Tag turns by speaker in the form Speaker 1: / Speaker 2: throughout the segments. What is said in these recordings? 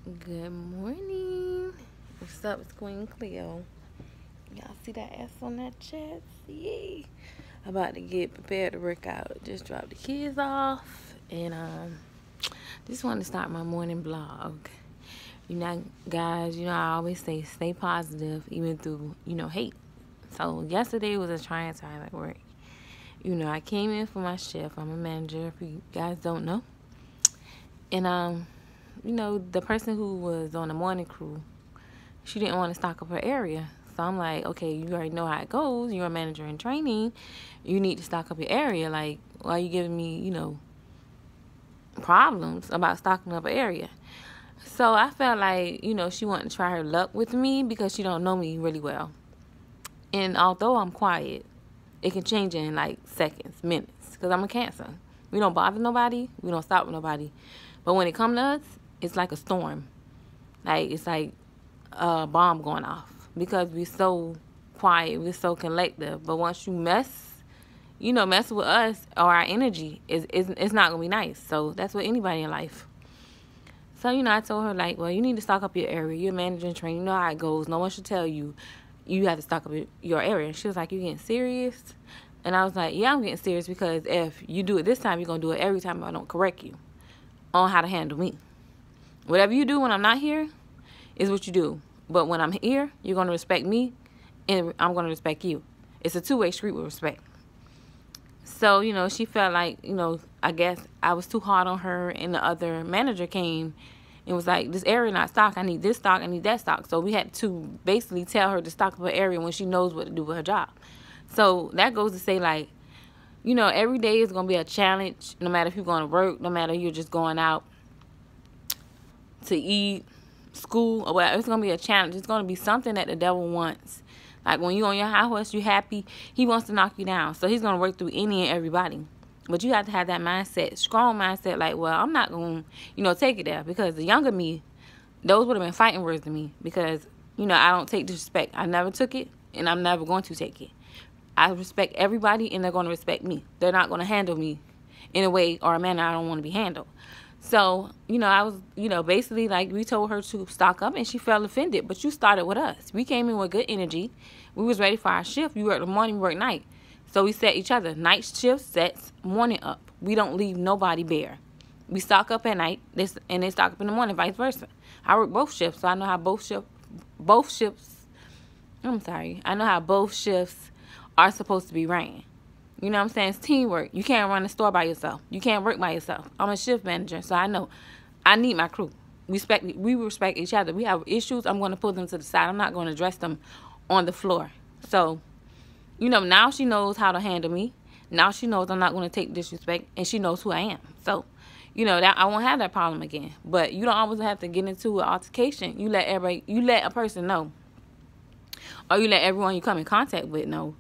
Speaker 1: Good morning. What's up? It's Queen Cleo. Y'all see that ass on that chest? Yay. About to get prepared to work out. Just dropped the kids off. And just wanted to start my morning blog. Guys, I always say stay positive even through, hate. So yesterday was a trying time at work. I came in for my shift. I'm a manager, if you guys don't know. And the person who was on the morning crew, she didn't want to stock up her area. So I'm like, okay, you already know how it goes. You're a manager in training. You need to stock up your area. Like, why are you giving me, problems about stocking up an area? So I felt like, she wanted to try her luck with me because she don't know me really well. And although I'm quiet, it can change in like seconds, minutes, because I'm a Cancer. We don't bother nobody. We don't stop with nobody. But when it comes to us, it's like a storm. It's like a bomb going off because we're so quiet, we're so collective. But once you mess with us or our energy, it's not going to be nice. So that's with anybody in life. So, I told her, well, you need to stock up your area. You're a manager in training. You know how it goes. No one should tell you have to stock up your area. And she was like, you getting serious? And I was like, yeah, I'm getting serious because if you do it this time, you're going to do it every time I don't correct you on how to handle me. Whatever you do when I'm not here is what you do. But when I'm here, you're going to respect me, and I'm going to respect you. It's a two-way street with respect. So, she felt like, I guess I was too hard on her, and the other manager came and was like, this area not stock. I need this stock. I need that stock. So we had to basically tell her to stock up her area when she knows what to do with her job. So that goes to say, every day is going to be a challenge, no matter if you're going to work, no matter if you're just going out to eat, school, or whatever. It's going to be a challenge. It's going to be something that the devil wants. Like when you're on your high horse, you're happy, he wants to knock you down. So he's going to work through any and everybody. But you have to have that mindset, strong mindset, I'm not going to, take it there. Because the younger me, those would have been fighting words to me. Because, I don't take disrespect. I never took it, and I'm never going to take it. I respect everybody, and they're going to respect me. They're not going to handle me in a way or a manner I don't want to be handled. So, I was, basically we told her to stock up and she felt offended. But you started with us. We came in with good energy. We was ready for our shift. You work the morning, we work night. So we set each other. Night shift sets morning up. We don't leave nobody bare. We stock up at night and they stock up in the morning, vice versa. I work both shifts, so I know how I know how both shifts are supposed to be ran. You know what I'm saying? It's teamwork. You can't run a store by yourself. You can't work by yourself. I'm a shift manager, so I know I need my crew. We respect each other. We have issues, I'm going to pull them to the side. I'm not going to address them on the floor. So, now she knows how to handle me. Now she knows I'm not going to take disrespect, and she knows who I am. So, that I won't have that problem again. But you don't always have to get into an altercation. You let a person know, or you let everyone you come in contact with know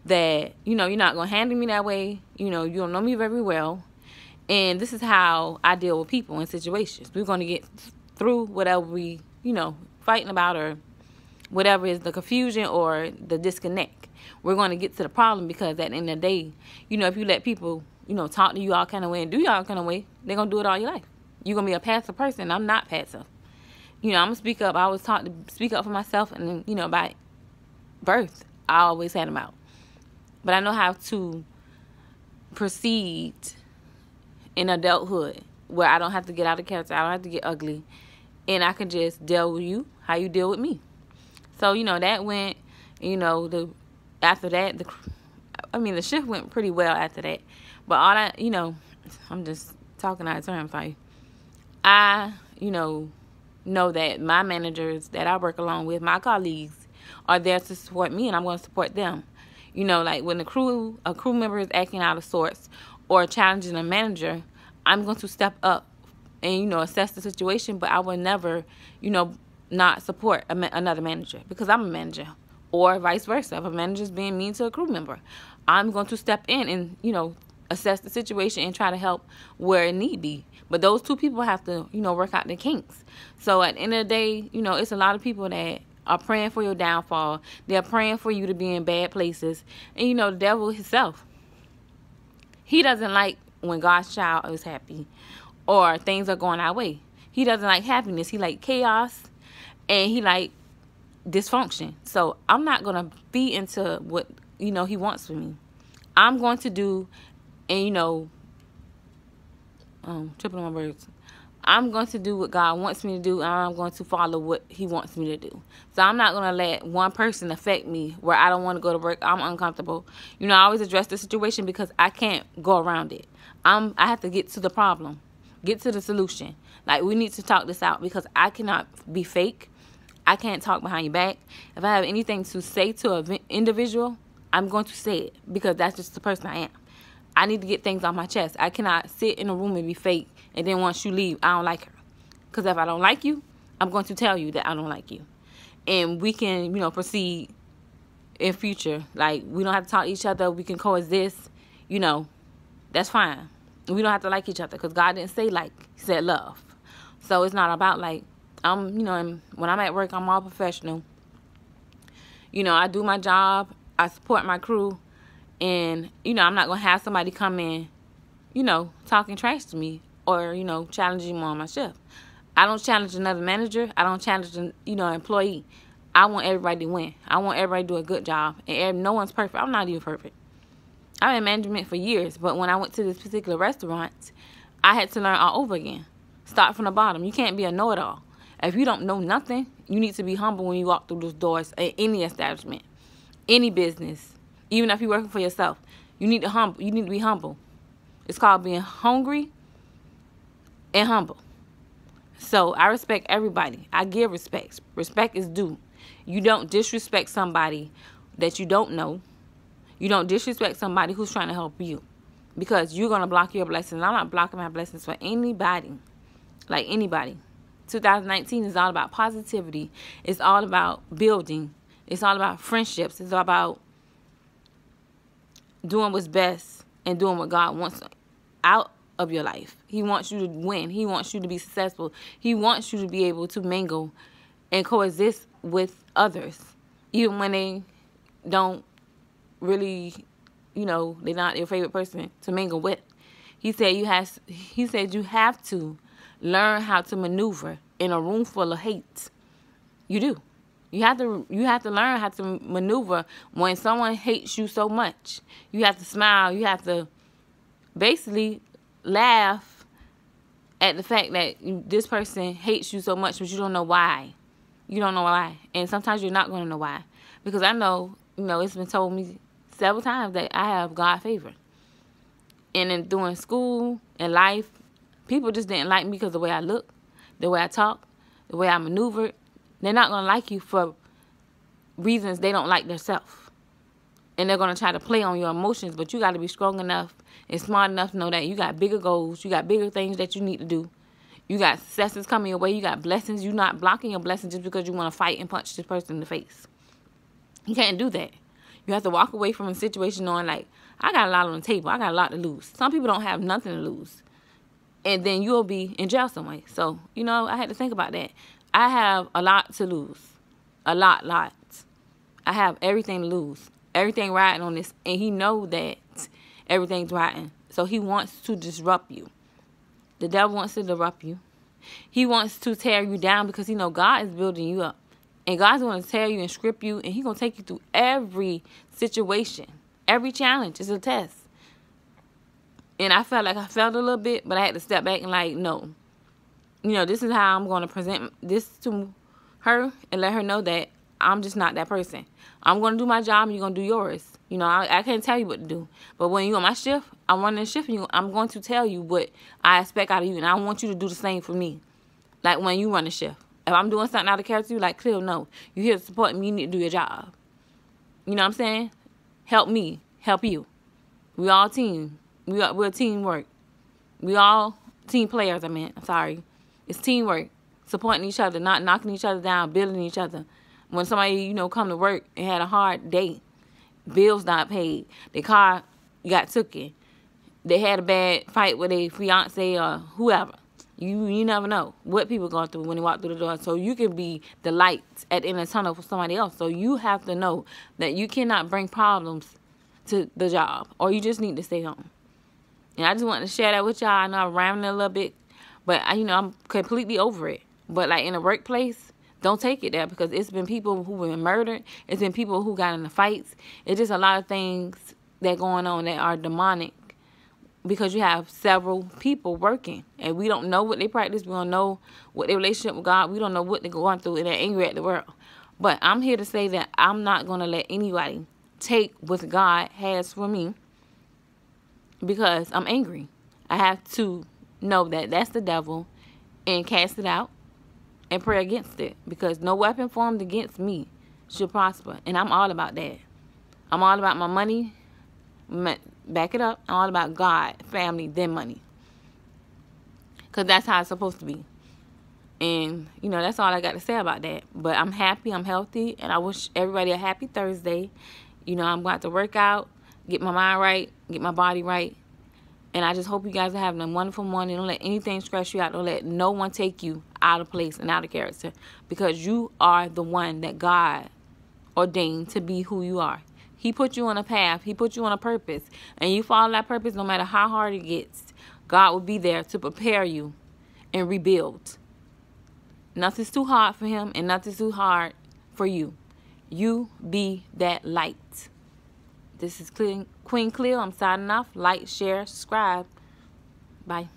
Speaker 1: that, you're not going to handle me that way. You don't know me very well. And this is how I deal with people in situations. We're going to get through whatever we, fighting about or whatever is the confusion or the disconnect. We're going to get to the problem because at the end of the day, if you let people, talk to you all kind of way and do you all kind of way, they're going to do it all your life. You're going to be a passive person. I'm not passive. I'm going to speak up. I was taught to speak up for myself. And then, by birth, I always had them out. But I know how to proceed in adulthood where I don't have to get out of character. I don't have to get ugly. And I can just deal with you how you deal with me. So, that went, after that, the shift went pretty well after that. But all that, I'm just talking out of turn, sorry. I, know that my managers that I work along with, my colleagues, are there to support me, and I'm going to support them. When a crew member is acting out of sorts or challenging a manager, I'm going to step up and, assess the situation. But I will never, not support another manager because I'm a manager, or vice versa. If a manager is being mean to a crew member, I'm going to step in and, assess the situation and try to help where it need be. But those two people have to, work out the kinks. So at the end of the day, it's a lot of people that are praying for your downfall. They're praying for you to be in bad places. And, the devil himself, he doesn't like when God's child is happy or things are going our way. He doesn't like happiness. He like chaos, and he like dysfunction. So I'm not going to be into what, he wants from me. I'm going to do, and tripping on my words. I'm going to do what God wants me to do, and I'm going to follow what he wants me to do. So I'm not going to let one person affect me where I don't want to go to work. I'm uncomfortable. I always address the situation because I can't go around it. I have to get to the problem, get to the solution. Like, we need to talk this out because I cannot be fake. I can't talk behind your back. If I have anything to say to an individual, I'm going to say it because that's just the person I am. I need to get things off my chest. I cannot sit in a room and be fake, and then once you leave, I don't like her. Because if I don't like you, I'm going to tell you that I don't like you. And we can, proceed in future. Like, we don't have to talk to each other. We can coexist. That's fine. We don't have to like each other because God didn't say like. He said love. So it's not about like, when I'm at work, I'm all professional. I do my job. I support my crew. And, I'm not going to have somebody come in, talking trash to me or, challenging me on my shift. I don't challenge another manager. I don't challenge an, employee. I want everybody to win. I want everybody to do a good job. And no one's perfect. I'm not even perfect. I'm in management for years. But when I went to this particular restaurant, I had to learn all over again. Start from the bottom. You can't be a know-it-all. If you don't know nothing, you need to be humble when you walk through those doors at any establishment, any business. Even if you're working for yourself, you need to be humble. It's called being hungry and humble. So I respect everybody. I give respect. Respect is due. You don't disrespect somebody that you don't know. You don't disrespect somebody who's trying to help you, because you're going to block your blessings. I'm not blocking my blessings for anybody. Like anybody. 2019 is all about positivity. It's all about building. It's all about friendships. It's all about doing what's best and doing what God wants out of your life. He wants you to win. He wants you to be successful. He wants you to be able to mingle and coexist with others, even when they don't really, they're not your favorite person to mingle with. He said you have to learn how to maneuver in a room full of hate. You do. You have to learn how to maneuver when someone hates you so much. You have to smile. You have to basically laugh at the fact that this person hates you so much, but you don't know why. You don't know why. And sometimes you're not going to know why. Because I know, it's been told me several times that I have God favor. And in doing school and life, people just didn't like me because of the way I look, the way I talk, the way I maneuvered. They're not going to like you for reasons they don't like themselves. And they're going to try to play on your emotions, but you got to be strong enough and smart enough to know that you got bigger goals. You got bigger things that you need to do. You got successes coming your way. You got blessings. You're not blocking your blessings just because you want to fight and punch this person in the face. You can't do that. You have to walk away from a situation knowing, like, I got a lot on the table. I got a lot to lose. Some people don't have nothing to lose. And then you'll be in jail some way. So, I had to think about that. I have a lot to lose. A lot. I have everything to lose. Everything riding on this. And he knows that everything's riding. So he wants to disrupt you. The devil wants to disrupt you. He wants to tear you down because he knows God is building you up. And God's going to tear you and script you. And he's going to take you through every situation. Every challenge is a test. And I felt like I failed a little bit. But I had to step back and like, no. This is how I'm going to present this to her and let her know that I'm just not that person. I'm going to do my job and you're going to do yours. I can't tell you what to do. But when you're on my shift, I'm running the shift and I'm going to tell you what I expect out of you. And I want you to do the same for me. Like when you run the shift. If I'm doing something out of character, like, Cleo, no. You're here to support me. You need to do your job. You know what I'm saying? Help me. Help you. We all team. We're teamwork. We all team players, I'm sorry. It's teamwork. Supporting each other, not knocking each other down, building each other. When somebody, come to work and had a hard day, bills not paid, their car got taken, they had a bad fight with a fiance or whoever. You never know what people going through when they walk through the door. So you can be the light at the end of the tunnel for somebody else. So you have to know that you cannot bring problems to the job, or you just need to stay home. And I just wanted to share that with y'all. I know I'm rambling a little bit, But I'm completely over it. But like in a workplace, don't take it there, because it's been people who been murdered. It's been people who got into fights. It's just a lot of things that going on that are demonic, because you have several people working, and we don't know what they practice. We don't know what their relationship with God. We don't know what they're going through, and they're angry at the world. But I'm here to say that I'm not going to let anybody take what God has for me because I'm angry. I have to know that that's the devil and cast it out and pray against it, because no weapon formed against me should prosper. And I'm all about that. I'm all about my money. Back it up. I'm all about God, family, then money, because that's how it's supposed to be. And that's all I got to say about that. But I'm happy, I'm healthy, and I wish everybody a happy Thursday. I'm about to work out, get my mind right, get my body right. And I just hope you guys are having a wonderful morning. Don't let anything stress you out. Don't let no one take you out of place and out of character, because you are the one that God ordained to be who you are. He put you on a path. He put you on a purpose. And you follow that purpose no matter how hard it gets. God will be there to prepare you and rebuild. Nothing's too hard for him, and nothing's too hard for you. You be that light. This is Queen Cleo. I'm signing off. Like, share, subscribe. Bye.